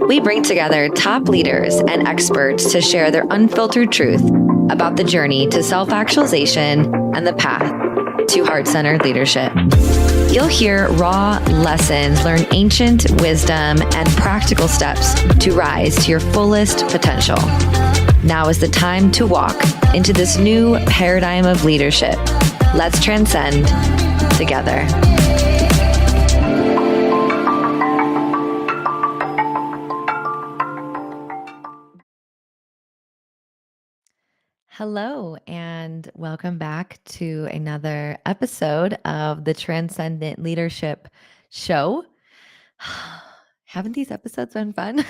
We bring together top leaders and experts to share their unfiltered truth about the journey to self-actualization and the path to heart-centered leadership. You'll hear raw lessons, learn ancient wisdom, and practical steps to rise to your fullest potential. Now is the time to walk into this new paradigm of leadership. Let's transcend together. Hello, and welcome back to another episode of the Transcendent Leadership Show. Haven't these episodes been fun?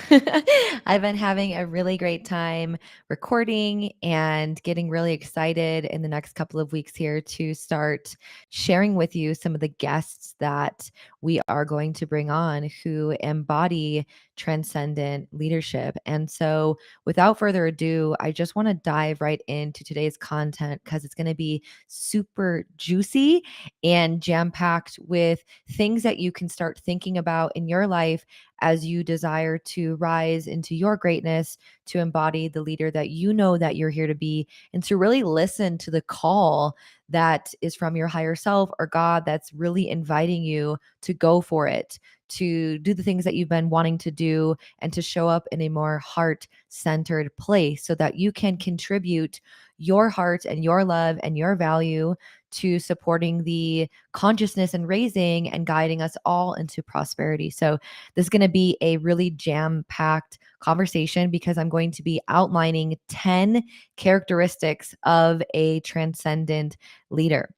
I've been having a really great time recording and getting really excited in the next couple of weeks here to start sharing with you some of the guests that we are going to bring on who embody transcendent leadership. And so without further ado, I just want to dive right into today's content because it's going to be super juicy and jam-packed with things that you can start thinking about in your life as you desire to rise into your greatness, to embody the leader that you know that you're here to be, and to really listen to the call that is from your higher self or God that's really inviting you to go for it, to do the things that you've been wanting to do, and to show up in a more heart-centered place so that you can contribute your heart and your love and your value to supporting the consciousness and raising and guiding us all into prosperity. So this is going to be a really jam-packed conversation because I'm going to be outlining 10 characteristics of a transcendent leader.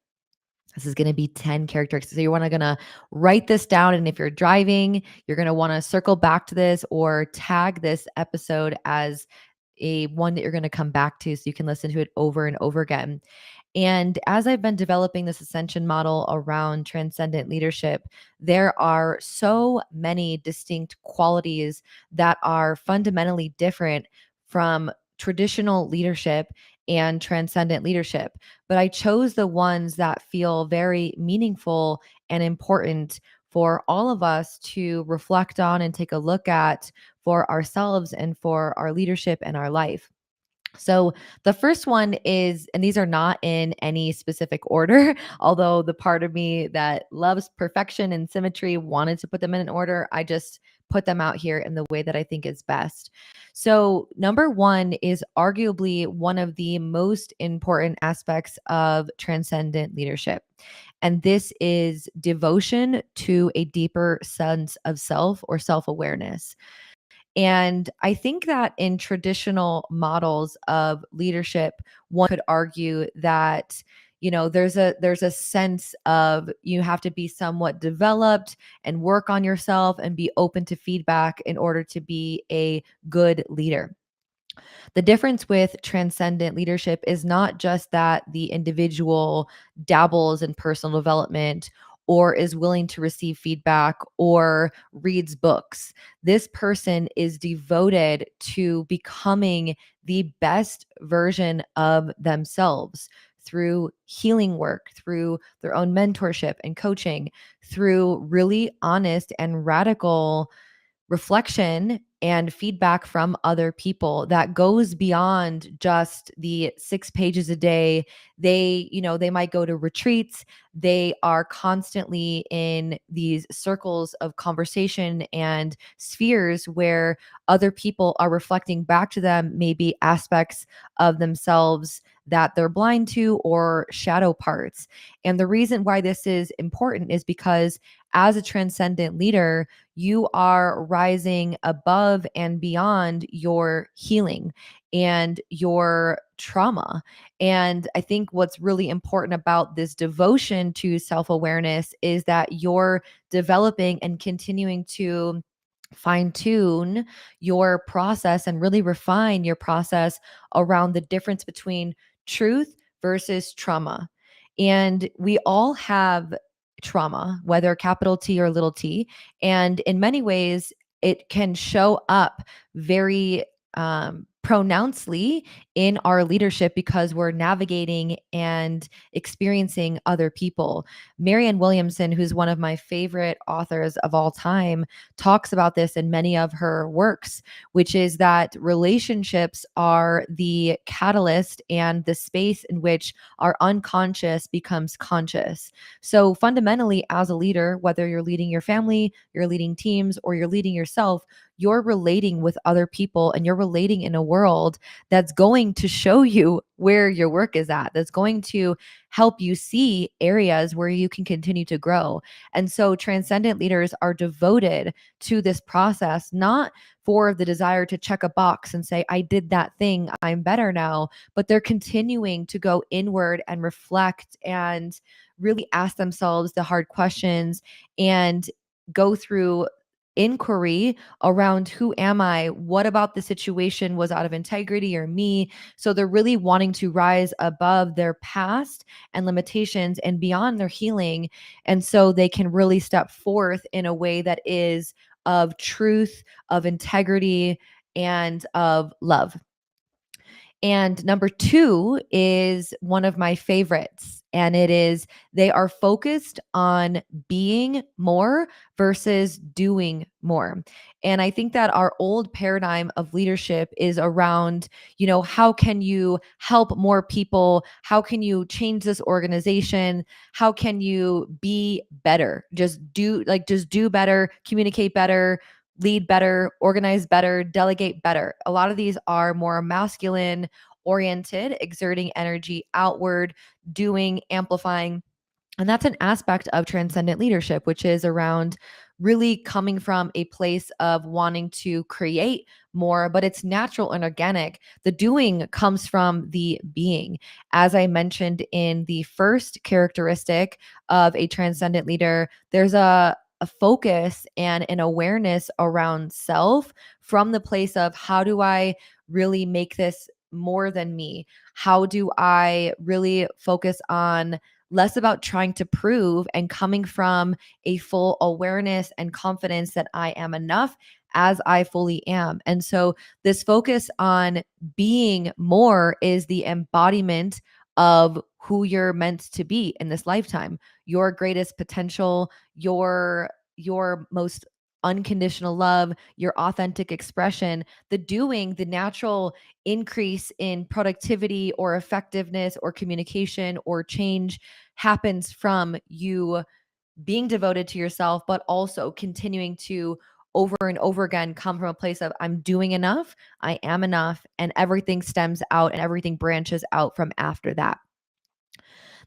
This is going to be 10 characteristics. So you're going to write this down. And if you're driving, you're going to want to circle back to this or tag this episode as a one that you're going to come back to so you can listen to it over and over again. And as I've been developing this ascension model around transcendent leadership, there are so many distinct qualities that are fundamentally different from traditional leadership and transcendent leadership. But I chose the ones that feel very meaningful and important for all of us to reflect on and take a look at for ourselves and for our leadership and our life. So the first one is, and these are not in any specific order, although the part of me that loves perfection and symmetry wanted to put them in an order, I just put them out here in the way that I think is best. So number one is arguably one of the most important aspects of transcendent leadership. And this is devotion to a deeper sense of self or self-awareness. And I think that in traditional models of leadership, one could argue that there's a sense of you have to be somewhat developed and work on yourself and be open to feedback in order to be a good leader. The difference with transcendent leadership is not just that the individual dabbles in personal development or is willing to receive feedback or reads books. This person is devoted to becoming the best version of themselves through healing work, through their own mentorship and coaching, through really honest and radical reflection and feedback from other people that goes beyond just the 6 pages a day. They might go to retreats. They are constantly in these circles of conversation and spheres where other people are reflecting back to them maybe aspects of themselves that they're blind to or shadow parts. And the reason why this is important is because as a transcendent leader, you are rising above and beyond your healing and your trauma. And I think what's really important about this devotion to self-awareness is that you're developing and continuing to fine tune your process and really refine your process around the difference between truth versus trauma. And we all have trauma, whether capital T or little t. And in many ways, it can show up very pronouncedly in our leadership because we're navigating and experiencing other people. Marianne Williamson, who's one of my favorite authors of all time, talks about this in many of her works, which is that relationships are the catalyst and the space in which our unconscious becomes conscious. So fundamentally, as a leader, whether you're leading your family, you're leading teams, or you're leading yourself, you're relating with other people and you're relating in a world that's going to show you where your work is at, that's going to help you see areas where you can continue to grow. And so transcendent leaders are devoted to this process, not for the desire to check a box and say, I did that thing, I'm better now, but they're continuing to go inward and reflect and really ask themselves the hard questions and go through inquiry around who am I? What about the situation was out of integrity or me? So they're really wanting to rise above their past and limitations and beyond their healing. And so they can really step forth in a way that is of truth, of integrity, and of love. And number two is one of my favorites. And it is they are focused on being more versus doing more. And I think that our old paradigm of leadership is around, how can you help more people? How can you change this organization? How can you be better? Just do better, communicate better, lead better, organize better, delegate better. A lot of these are more masculine oriented, exerting energy outward, doing, amplifying. And that's an aspect of transcendent leadership, which is around really coming from a place of wanting to create more, but it's natural and organic. The doing comes from the being. As I mentioned in the first characteristic of a transcendent leader, there's a focus and an awareness around self from the place of how do I really make this more than me? How do I really focus on less about trying to prove and coming from a full awareness and confidence that I am enough as I fully am. And so this focus on being more is the embodiment of who you're meant to be in this lifetime, your greatest potential, your most unconditional love, your authentic expression, the doing, the natural increase in productivity or effectiveness or communication or change happens from you being devoted to yourself, but also continuing to over and over again come from a place of I'm doing enough, I am enough, and everything stems out and everything branches out from after that.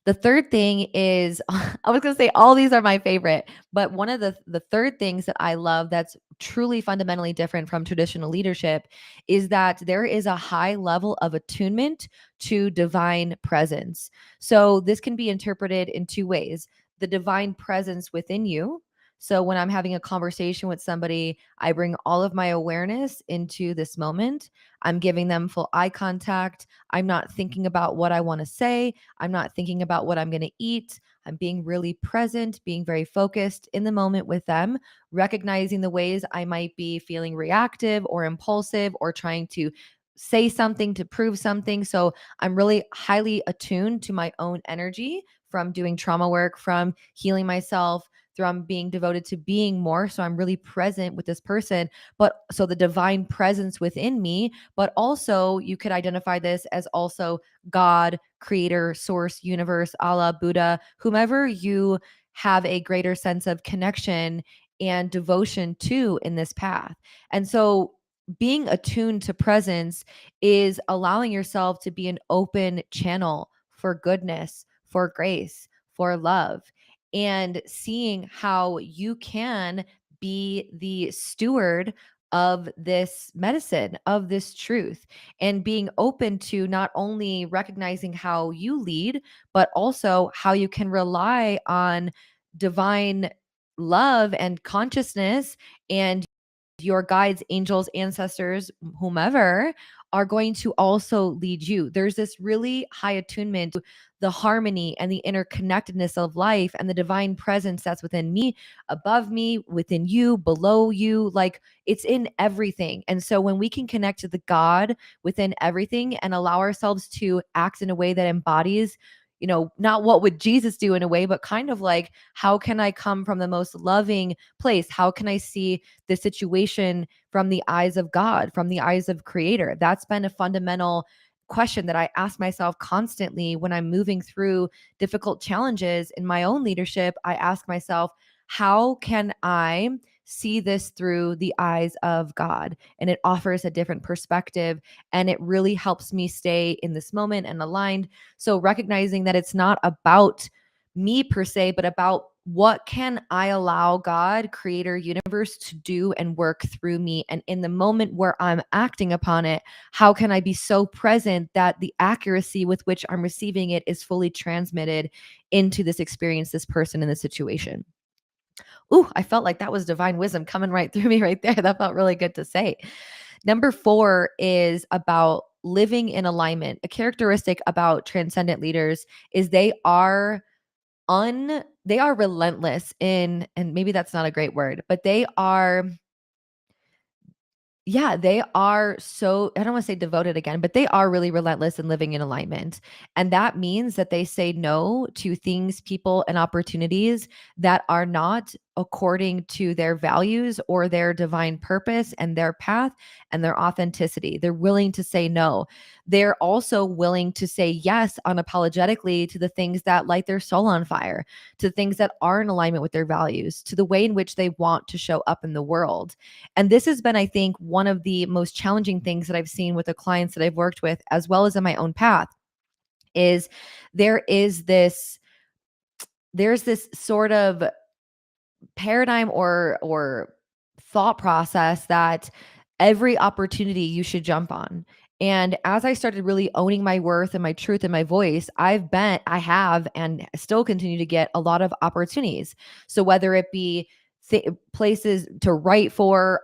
The third thing is I was going to say all these are my favorite, but one of the third things that I love that's truly fundamentally different from traditional leadership is that there is a high level of attunement to divine presence. So this can be interpreted in two ways. The divine presence within you. So when I'm having a conversation with somebody, I bring all of my awareness into this moment. I'm giving them full eye contact. I'm not thinking about what I want to say. I'm not thinking about what I'm going to eat. I'm being really present, being very focused in the moment with them, recognizing the ways I might be feeling reactive or impulsive or trying to say something to prove something. So I'm really highly attuned to my own energy from doing trauma work, from healing myself, from being devoted to being more. So I'm really present with this person, but so the divine presence within me, but also you could identify this as also God, creator, source, universe, Allah, Buddha, whomever you have a greater sense of connection and devotion to in this path. And so being attuned to presence is allowing yourself to be an open channel for goodness, for grace, for love, and seeing how you can be the steward of this medicine, of this truth, and being open to not only recognizing how you lead, but also how you can rely on divine love and consciousness and your guides, angels, ancestors, whomever are going to also lead you. There's this really high attunement to the harmony and the interconnectedness of life and the divine presence that's within me, above me, within you, below you. Like, it's in everything. And so when we can connect to the God within everything and allow ourselves to act in a way that embodies, not what would Jesus do in a way, but kind of like, how can I come from the most loving place? How can I see the situation from the eyes of God, from the eyes of Creator? That's been a fundamental question that I ask myself constantly when I'm moving through difficult challenges in my own leadership. I ask myself, how can I see this through the eyes of God? And it offers a different perspective, and it really helps me stay in this moment and aligned. So recognizing that it's not about me per se, but about what can I allow God, creator, universe to do and work through me. And in the moment where I'm acting upon it, how can I be so present that the accuracy with which I'm receiving it is fully transmitted into this experience, this person, and the situation? Ooh, I felt like that was divine wisdom coming right through me right there. That felt really good to say. Number 4 is about living in alignment. A characteristic about transcendent leaders is they are relentless in, and maybe that's not a great word, but they are, yeah, they are so, I don't want to say devoted again, but they are really relentless in living in alignment. And that means that they say no to things, people, and opportunities that are not according to their values or their divine purpose and their path and their authenticity. They're willing to say no. They're also willing to say yes unapologetically to the things that light their soul on fire, to things that are in alignment with their values, to the way in which they want to show up in the world. And this has been, I think, one of the most challenging things that I've seen with the clients that I've worked with, as well as in my own path, is there is this there's this sort of paradigm or thought process that every opportunity you should jump on. And as I started really owning my worth and my truth and my voice, I have and still continue to get a lot of opportunities. So whether it be places to write for,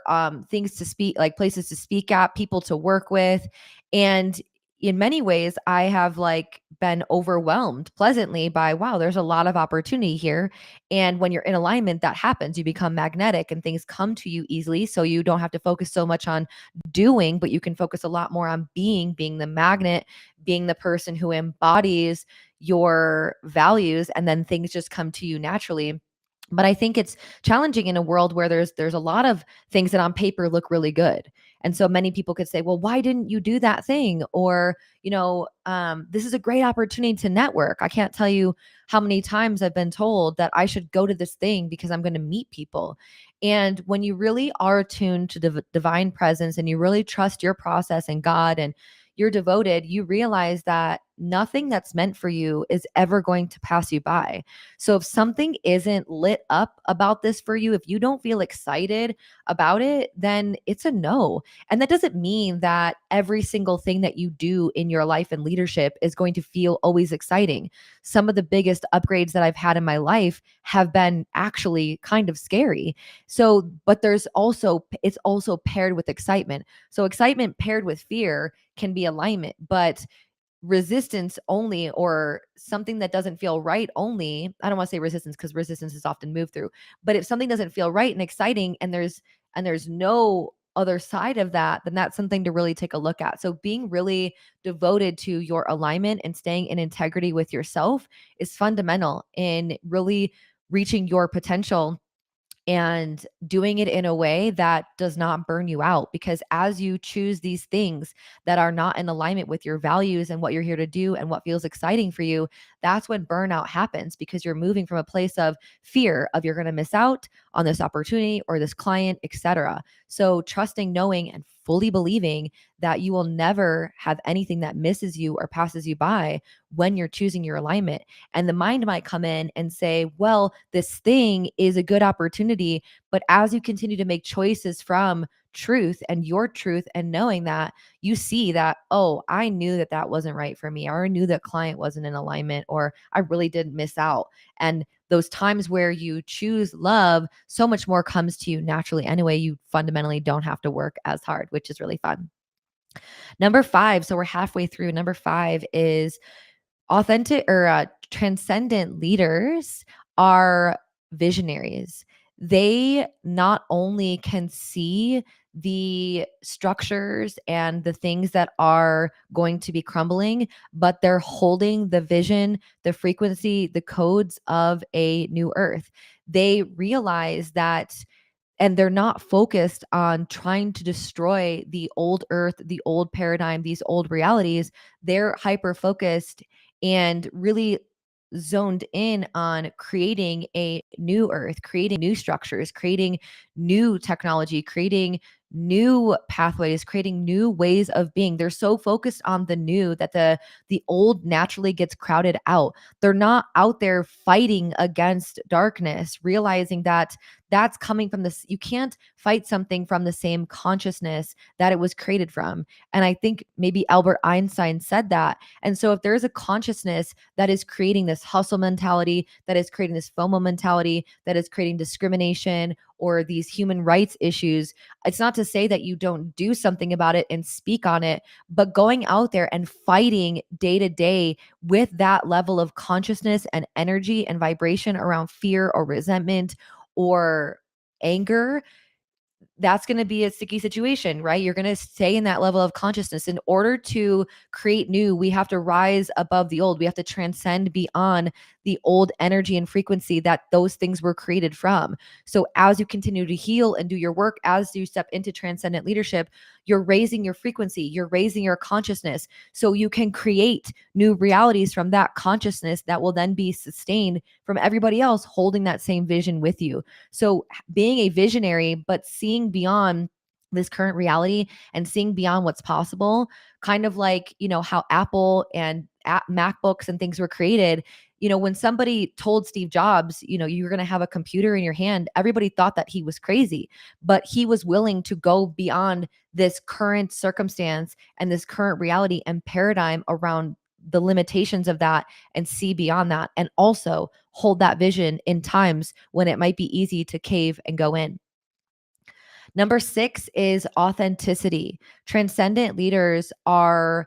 things to speak, like places to speak at, people to work with, and in many ways, I have like been overwhelmed pleasantly by, wow, there's a lot of opportunity here. And when you're in alignment, that happens. You become magnetic and things come to you easily. So you don't have to focus so much on doing, but you can focus a lot more on being the magnet, being the person who embodies your values, and then things just come to you naturally. But I think it's challenging in a world where there's a lot of things that on paper look really good. And so many people could say, well, why didn't you do that thing? Or, this is a great opportunity to network. I can't tell you how many times I've been told that I should go to this thing because I'm going to meet people. And when you really are attuned to divine presence and you really trust your process and God, and you're devoted, you realize that nothing that's meant for you is ever going to pass you by. So if something isn't lit up about this for you, if you don't feel excited about it, then it's a no. And that doesn't mean that every single thing that you do in your life and leadership is going to feel always exciting. Some of the biggest upgrades that I've had in my life have been actually kind of scary. So, but it's also paired with excitement. So excitement paired with fear can be alignment, but resistance only, or something that doesn't feel right only, I don't want to say resistance because resistance is often moved through, but if something doesn't feel right and exciting and there's no other side of that, then that's something to really take a look at. So being really devoted to your alignment and staying in integrity with yourself is fundamental in really reaching your potential and doing it in a way that does not burn you out. Because as you choose these things that are not in alignment with your values and what you're here to do and what feels exciting for you, that's when burnout happens, because you're moving from a place of fear of you're going to miss out on this opportunity or this client, etc. So trusting, knowing, and fully believing that you will never have anything that misses you or passes you by when you're choosing your alignment. And the mind might come in and say, well, this thing is a good opportunity. But as you continue to make choices from truth and your truth, and knowing that you see that, oh, I knew that that wasn't right for me, or I knew that client wasn't in alignment, or I really did miss out. And those times where you choose love, so much more comes to you naturally anyway. You fundamentally don't have to work as hard, which is really fun. Number 5, so we're halfway through. Number 5 is authentic or transcendent leaders are visionaries. They not only can see the structures and the things that are going to be crumbling, but they're holding the vision, the frequency, the codes of a new earth. They realize that, and they're not focused on trying to destroy the old earth, the old paradigm, these old realities. They're hyper focused and really zoned in on creating a new earth, creating new structures, creating new technology, creating new pathways, creating new ways of being. They're so focused on the new that the old naturally gets crowded out. They're not out there fighting against darkness, realizing that that's coming from this. You can't fight something from the same consciousness that it was created from. And I think maybe Albert Einstein said that. And so if there's a consciousness that is creating this hustle mentality, that is creating this FOMO mentality, that is creating discrimination or these human rights issues, it's not to say that you don't do something about it and speak on it, but going out there and fighting day to day with that level of consciousness and energy and vibration around fear or resentment or anger, that's going to be a sticky situation, right? You're going to stay in that level of consciousness. In order to create new, we have to rise above the old. We have to transcend beyond the old energy and frequency that those things were created from. So as you continue to heal and do your work, as you step into transcendent leadership, you're raising your frequency, you're raising your consciousness, so you can create new realities from that consciousness that will then be sustained from everybody else holding that same vision with you. So being a visionary, but seeing beyond this current reality and seeing beyond what's possible, kind of like, how Apple and MacBooks and things were created. When somebody told Steve Jobs, you're going to have a computer in your hand, everybody thought that he was crazy, but he was willing to go beyond this current circumstance and this current reality and paradigm around the limitations of that and see beyond that, and also hold that vision in times when it might be easy to cave and go in. Number 6 is authenticity. Transcendent leaders are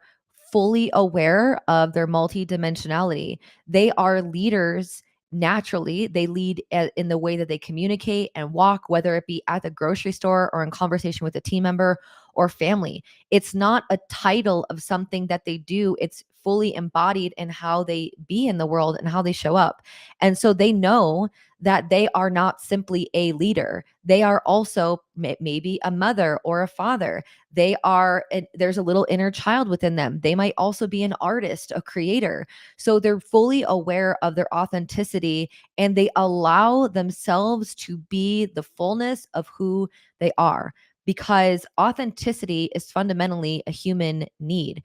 fully aware of their multidimensionality. They are leaders naturally. They lead in the way that they communicate and walk, whether it be at the grocery store or in conversation with a team member or family. It's not a title of something that they do, it's fully embodied in how they be in the world and how they show up. And so they know that they are not simply a leader. They are also maybe a mother or a father. There's a little inner child within them. They might also be an artist, a creator. So they're fully aware of their authenticity, and they allow themselves to be the fullness of who they are, because authenticity is fundamentally a human need.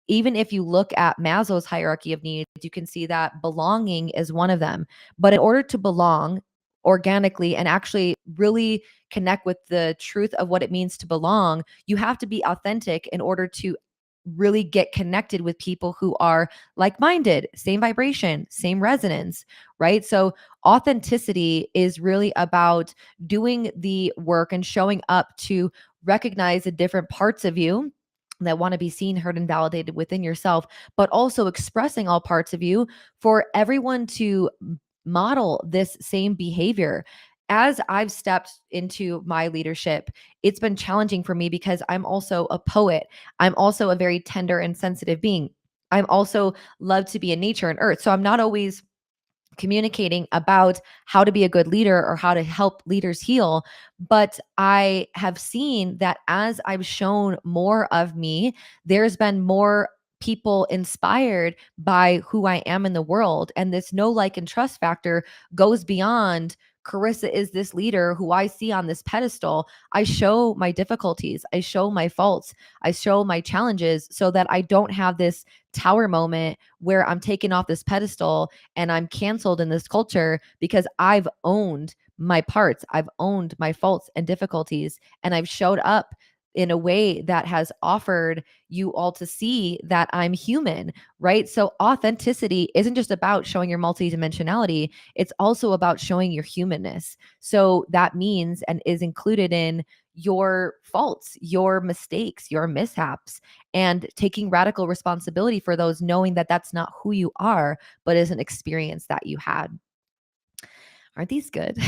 Even if you look at Maslow's hierarchy of needs, you can see that belonging is one of them. But in order to belong organically and actually really connect with the truth of what it means to belong, you have to be authentic in order to really get connected with people who are like-minded, same vibration, same resonance, right? So authenticity is really about doing the work and showing up to recognize the different parts of you that want to be seen, heard, and validated within yourself, but also expressing all parts of you for everyone to model this same behavior. As I've stepped into my leadership, it's been challenging for me because I'm also a poet. I'm also a very tender and sensitive being. I'm also love to be in nature and earth. So I'm not always communicating about how to be a good leader or how to help leaders heal. But I have seen that as I've shown more of me, there's been more people inspired by who I am in the world. And this know, like, and trust factor goes beyond Carissa is this leader who I see on this pedestal. I show my difficulties, I show my faults, I show my challenges so that I don't have this tower moment where I'm taken off this pedestal and I'm canceled in this culture because I've owned my parts, I've owned my faults and difficulties, and I've showed up in a way that has offered you all to see that I'm human, right? So authenticity isn't just about showing your multidimensionality, it's also about showing your humanness. So that means and is included in your faults, your mistakes, your mishaps, and taking radical responsibility for those, knowing that that's not who you are, but is an experience that you had. Aren't these good?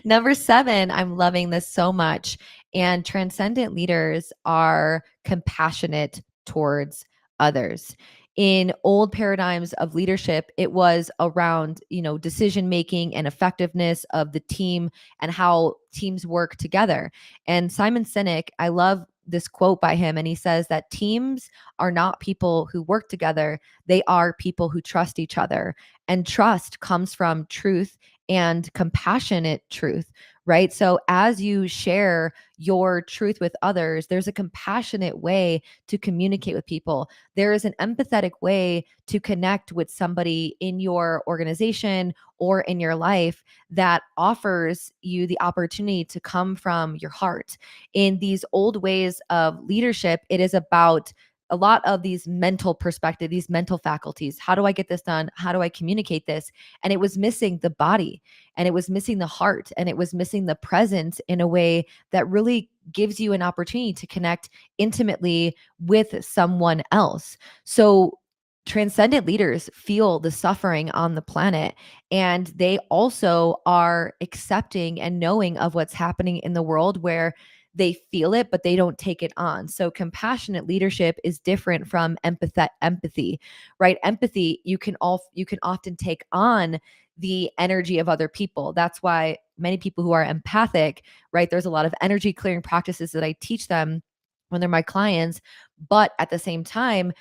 Number 7, I'm loving this so much. And transcendent leaders are compassionate towards others. In old paradigms of leadership, it was around, decision making and effectiveness of the team and how teams work together. And Simon Sinek, I love this quote by him, and he says that teams are not people who work together, they are people who trust each other. And trust comes from truth and compassionate truth, right? So as you share your truth with others, there's a compassionate way to communicate with people. There is an empathetic way to connect with somebody in your organization or in your life that offers you the opportunity to come from your heart. In these old ways of leadership, it is about a lot of these mental perspective, these mental faculties. How do I get this done? How do I communicate this? And it was missing the body, and it was missing the heart, and it was missing the presence in a way that really gives you an opportunity to connect intimately with someone else. So transcendent leaders feel the suffering on the planet, and they also are accepting and knowing of what's happening in the world, where they feel it, but they don't take it on. So compassionate leadership is different from empathy, right? Empathy, you can often take on the energy of other people. That's why many people who are empathic, right? There's a lot of energy clearing practices that I teach them when they're my clients, but at the same time,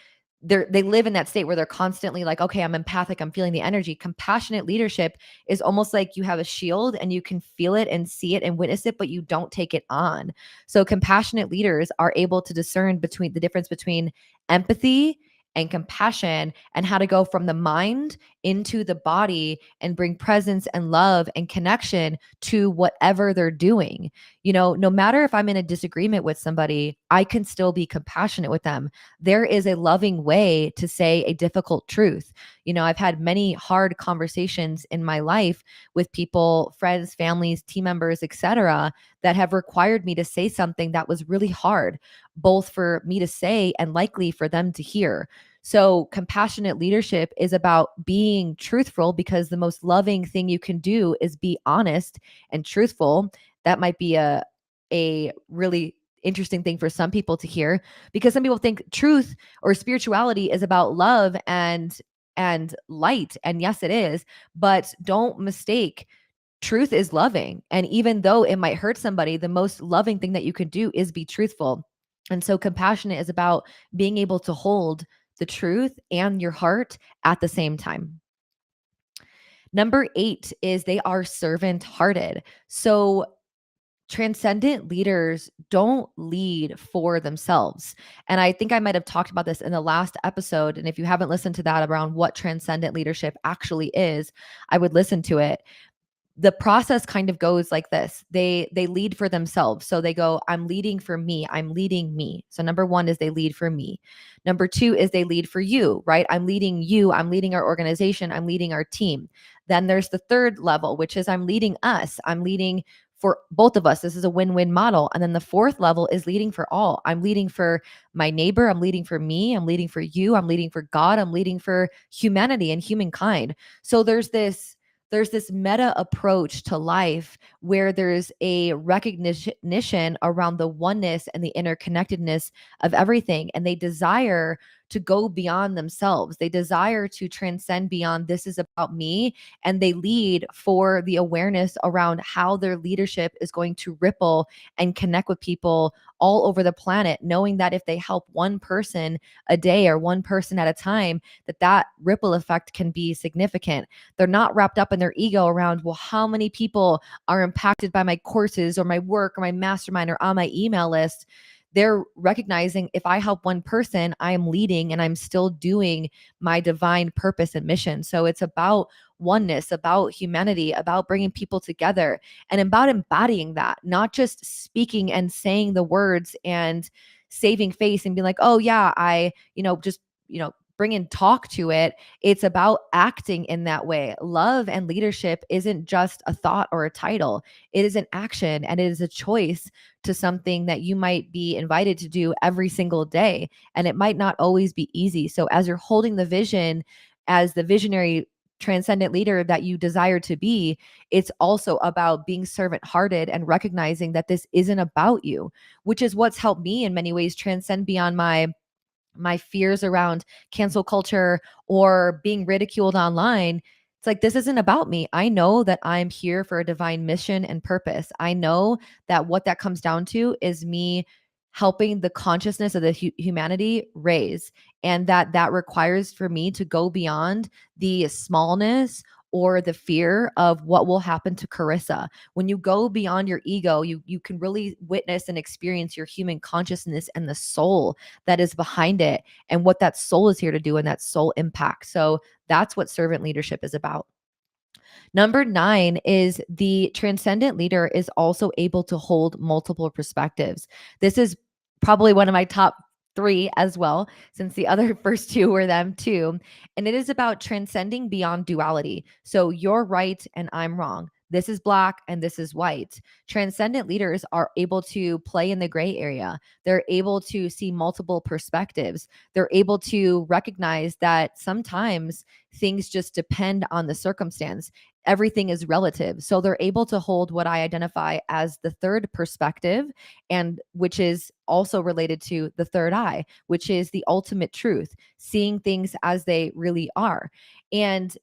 they live in that state where they're constantly like, okay, I'm empathic, I'm feeling the energy. Compassionate leadership is almost like you have a shield and you can feel it and see it and witness it, but you don't take it on. So compassionate leaders are able to discern between the difference between empathy and compassion, and how to go from the mind into the body and bring presence and love and connection to whatever they're doing. No matter if I'm in a disagreement with somebody, I can still be compassionate with them. There is a loving way to say a difficult truth. I've had many hard conversations in my life with people, friends, families, team members, etc., that have required me to say something that was really hard, both for me to say and likely for them to hear. So compassionate leadership is about being truthful, because the most loving thing you can do is be honest and truthful. That might be a really interesting thing for some people to hear, because some people think truth or spirituality is about love and light, and yes it is, but don't mistake, truth is loving. And even though it might hurt somebody, the most loving thing that you can do is be truthful. And so compassionate is about being able to hold the truth and your heart at the same time. Number 8 is they are servant hearted. So transcendent leaders don't lead for themselves. And I think I might have talked about this in the last episode. And if you haven't listened to that around what transcendent leadership actually is, I would listen to it. The process kind of goes like this. They lead for themselves. So they go, I'm leading for me. I'm leading me. So number 1 is they lead for me. Number 2 is they lead for you, right? I'm leading you. I'm leading our organization. I'm leading our team. Then there's the third level, which is I'm leading us. I'm leading for both of us. This is a win-win model. And then the fourth level is leading for all. I'm leading for my neighbor. I'm leading for me. I'm leading for you. I'm leading for God. I'm leading for humanity and humankind. So there's this meta approach to life where there's a recognition around the oneness and the interconnectedness of everything. And they desire to go beyond themselves. They desire to transcend beyond this is about me, and they lead for the awareness around how their leadership is going to ripple and connect with people all over the planet, knowing that if they help one person a day or one person at a time, that ripple effect can be significant. They're not wrapped up in their ego around, well, how many people are impacted by my courses or my work or my mastermind or on my email list. They're recognizing if I help one person, I am leading and I'm still doing my divine purpose and mission. So it's about oneness, about humanity, about bringing people together, and about embodying that, not just speaking and saying the words and saving face and being like, oh yeah, I, just, bring in talk to it. It's about acting in that way. Love and leadership isn't just a thought or a title. It is an action, and it is a choice to something that you might be invited to do every single day. And it might not always be easy. So as you're holding the vision as the visionary transcendent leader that you desire to be, it's also about being servant hearted and recognizing that this isn't about you, which is what's helped me in many ways transcend beyond my fears around cancel culture or being ridiculed online. It's like, this isn't about me. I know that I'm here for a divine mission and purpose. I know that what that comes down to is me helping the consciousness of the humanity raise, and that requires for me to go beyond the smallness or the fear of what will happen to Carissa. When you go beyond your ego, you can really witness and experience your human consciousness and the soul that is behind it, and what that soul is here to do, and that soul impact. So that's what servant leadership is about. Number 9 is the transcendent leader is also able to hold multiple perspectives. This is probably one of my top 3 as well, since the other first 2 were them too. And it is about transcending beyond duality. So you're right and I'm wrong. This is black and this is white. Transcendent leaders are able to play in the gray area. They're able to see multiple perspectives. They're able to recognize that sometimes things just depend on the circumstance. Everything is relative. So they're able to hold what I identify as the third perspective, and which is also related to the third eye, which is the ultimate truth, seeing things as they really are. And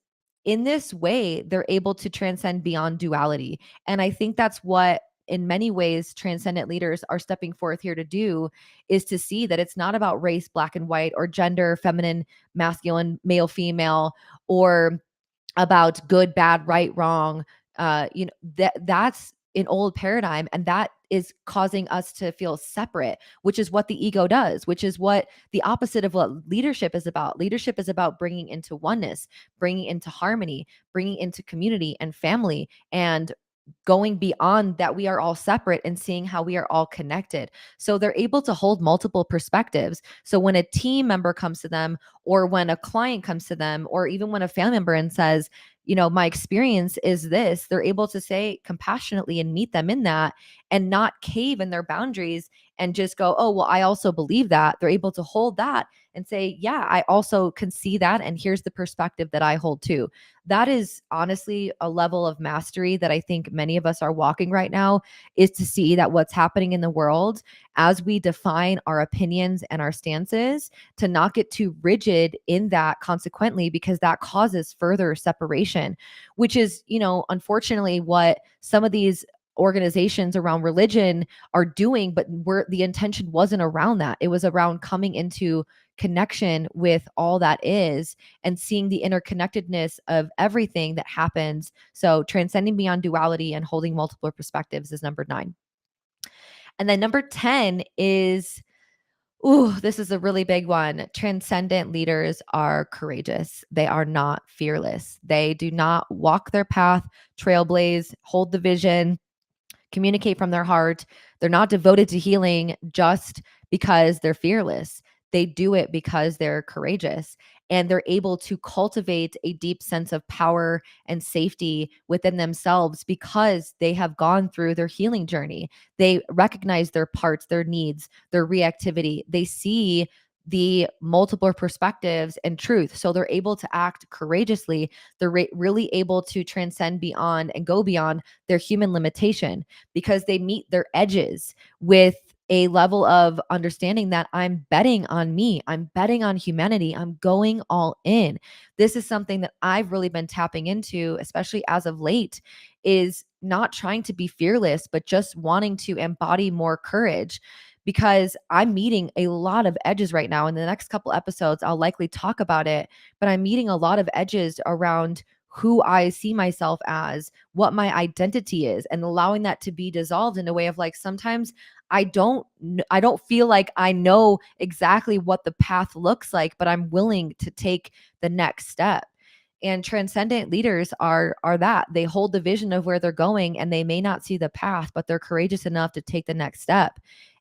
in this way, they're able to transcend beyond duality. And I think that's what in many ways transcendent leaders are stepping forth here to do, is to see that it's not about race, black and white, or gender, feminine, masculine, male, female, or about good, bad, right, wrong. That's an old paradigm, and that is causing us to feel separate, which is what the ego does, which is what the opposite of what leadership is about. Leadership is about bringing into oneness, bringing into harmony, bringing into community and family, and going beyond that we are all separate and seeing how we are all connected. So they're able to hold multiple perspectives. So when a team member comes to them, or when a client comes to them, or even when a family member and says, my experience is this, they're able to say compassionately and meet them in that, and not cave in their boundaries and just go, oh, well, I also believe that. They're able to hold that and say, yeah, I also can see that. And here's the perspective that I hold too. That is honestly a level of mastery that I think many of us are walking right now, is to see that what's happening in the world, as we define our opinions and our stances, to not get too rigid in that consequently, because that causes further separation, which is, unfortunately what some of these organizations around religion are doing, but the intention wasn't around that. It was around coming into connection with all that is, and seeing the interconnectedness of everything that happens. So transcending beyond duality and holding multiple perspectives is number 9. And then number 10 is, ooh, this is a really big one. Transcendent leaders are courageous. They are not fearless. They do not walk their path, trailblaze, hold the vision, communicate from their heart. They're not devoted to healing just because they're fearless. They do it because they're courageous, and they're able to cultivate a deep sense of power and safety within themselves because they have gone through their healing journey. They recognize their parts, their needs, their reactivity. They see the multiple perspectives and truth. So they're able to act courageously. They're really able to transcend beyond and go beyond their human limitation, because they meet their edges with a level of understanding that I'm betting on me, I'm betting on humanity, I'm going all in. This is something that I've really been tapping into, especially as of late, is not trying to be fearless, but just wanting to embody more courage, because I'm meeting a lot of edges right now. In the next couple episodes, I'll likely talk about it, but I'm meeting a lot of edges around who I see myself as, what my identity is, and allowing that to be dissolved in a way of like, sometimes I don't feel like I know exactly what the path looks like, but I'm willing to take the next step. And transcendent leaders are that. They hold the vision of where they're going, and they may not see the path, but they're courageous enough to take the next step.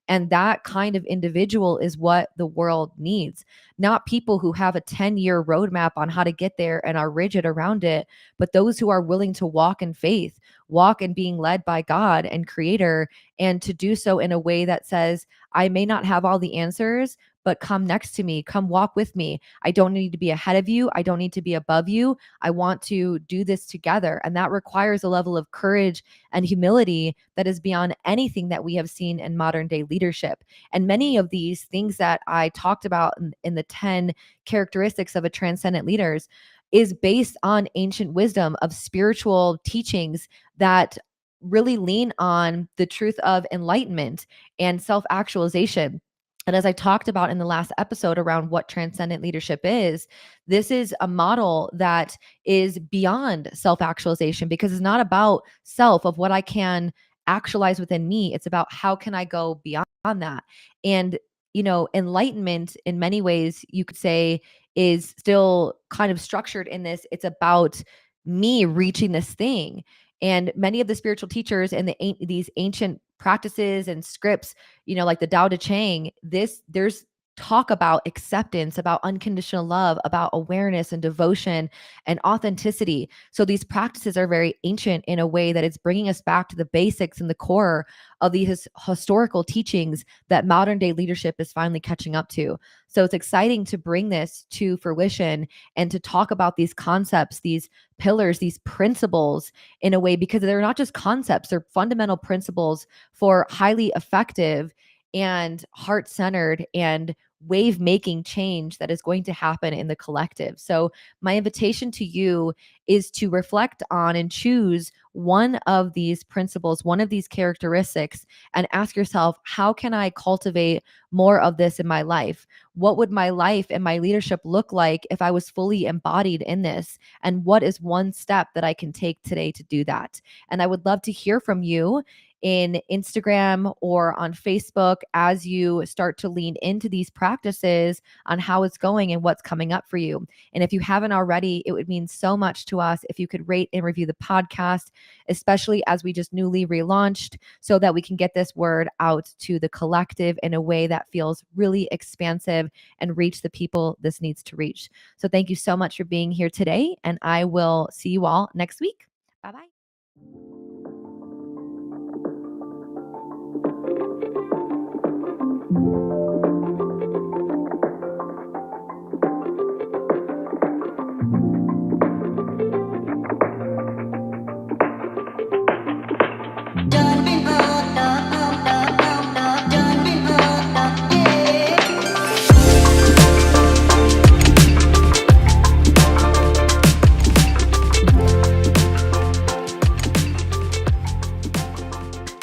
And that kind of individual is what the world needs. Not people who have a 10-year roadmap on how to get there and are rigid around it, but those who are willing to walk in faith, walk in being led by God and creator, and to do so in a way that says, I may not have all the answers, but come next to me, come walk with me. I don't need to be ahead of you. I don't need to be above you. I want to do this together. And that requires a level of courage and humility that is beyond anything that we have seen in modern day leadership. And many of these things that I talked about in the 10 characteristics of a transcendent leaders is based on ancient wisdom of spiritual teachings that really lean on the truth of enlightenment and self-actualization. And as I talked about in the last episode around what transcendent leadership is, this is a model that is beyond self actualization, because it's not about self, of what I can actualize within me. It's about how can I go beyond that. And, enlightenment in many ways, you could say, is still kind of structured in this. It's about me reaching this thing. And many of the spiritual teachers and these ancient practices and scripts, like the Tao Te Ching, there's talk about acceptance, about unconditional love, about awareness and devotion and authenticity. So these practices are very ancient in a way that it's bringing us back to the basics and the core of these historical teachings that modern day leadership is finally catching up to. So it's exciting to bring this to fruition and to talk about these concepts, these pillars, these principles in a way, because they're not just concepts, they're fundamental principles for highly effective and heart-centered and wave-making change that is going to happen in the collective. So my invitation to you is to reflect on and choose one of these principles, one of these characteristics, and ask yourself, how can I cultivate more of this in my life? What would my life and my leadership look like if I was fully embodied in this? And what is one step that I can take today to do that? And I would love to hear from you in Instagram or on Facebook as you start to lean into these practices on how it's going and what's coming up for you. And if you haven't already, it would mean so much to us if you could rate and review the podcast, especially as we just newly relaunched, so that we can get this word out to the collective in a way that feels really expansive and reach the people this needs to reach. So thank you so much for being here today, and I will see you all next week. Bye bye.